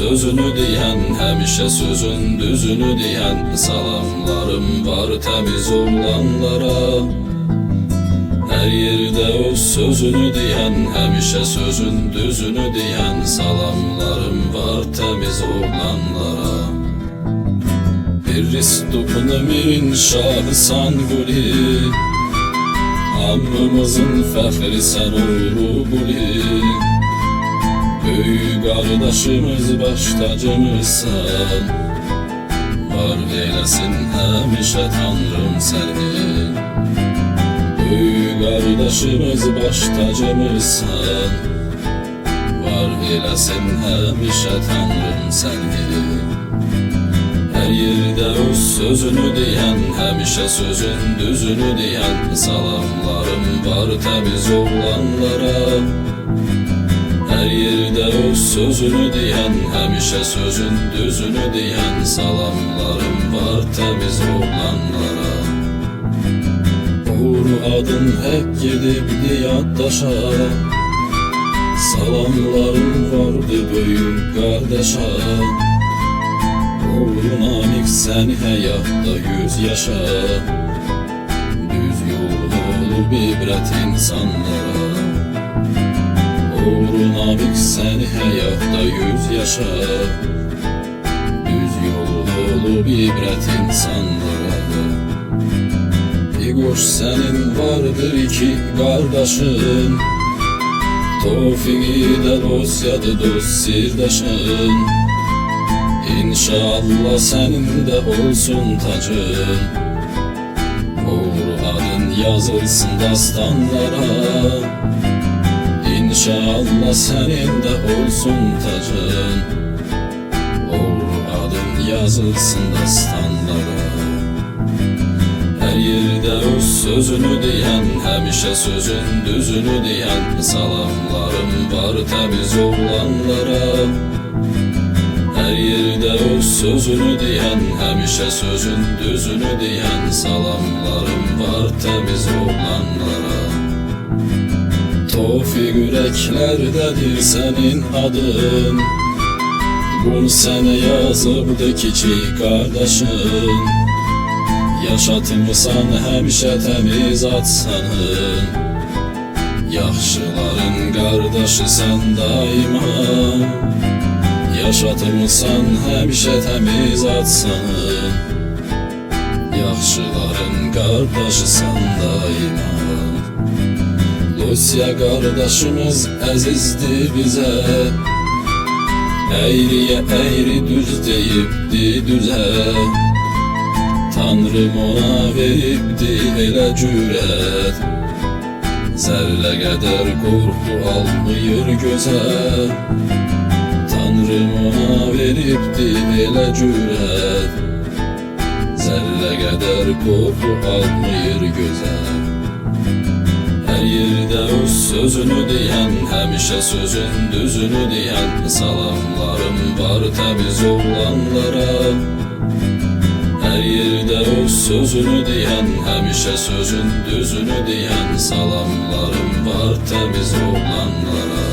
sözünü diyen, həmişə sözün düzünü diyen. Salamlarım var təmiz oğlanlara. Her yerde öz sözünü diyen, həmişə sözün düzünü diyen. Salamlarım var təmiz oğlanlara. Bir istupunu mirin şahısan guli, hamımızın fəxri sən oğlu buli. Böyük qardaşımız baş tacımızsan, var eyləsin həmişə Tanrım səni. Böyük qardaşımız baş tacımızsan, var eyləsin həmişə Tanrım səni. Her yerde öz sözünü diyen, həmişə sözün düzünü diyen. Salamlarım var təmiz oğlanlara. Her yerde öz sözünü diyen, həmişə sözün düzünü diyen. Salamlarım var təmiz oğlanlara. Uğur adın hep gedibdi yaddaşa, salamlarım vardı böyük qardaşa. Namik sen hayatta 100 yaşa, düz yol olup ibret insanlara. Namik sen hayatta 100 yaşa, düz yol olup ibret insanlara. Bir koş senin vardır iki kardeşin, Tevfiki de dosyadı dost sirdaşın. İnşallah senin de olsun tacın, uğur adın yazılsın dastanlara. İnşallah senin de olsun tacın, uğur adın yazılsın dastanlara. Her yerde öz sözünü diyen, həmişə sözün düzünü diyen. Salamlarım var təmiz oğlanlara. Her yerde öz sözünü diyen, həmişə sözün düzünü diyen. Salamlarım var təmiz oğlanlara. Tevfik yüreklerdedir senin adın, bunu sənə yazıbdı kiçik kardeşin. Yaşatmısan həmişə təmiz atsanın, yaxşıların qardaşı sən daima. Yaşatmısan həmişə təmiz atsanın, yaxşıların qardaşısan daima. Lucia qardaşımız əzizdir bizə, əyriyə əyri düz deyibdi düzə. Tanrım ona veribdi elə cürət, zərlə qədər qorxu almıyır gözə. Tanrım ona veribdi elə cürət, zərlə qədər qorxu almıyır gözə. Her yerde öz sözünü diyen, həmişə sözün düzünü diyen. Salamlarım var təmiz oğlanlara. Her yerde öz sözünü diyen, həmişə sözün düzünü diyen. Salamlarım var təmiz oğlanlara.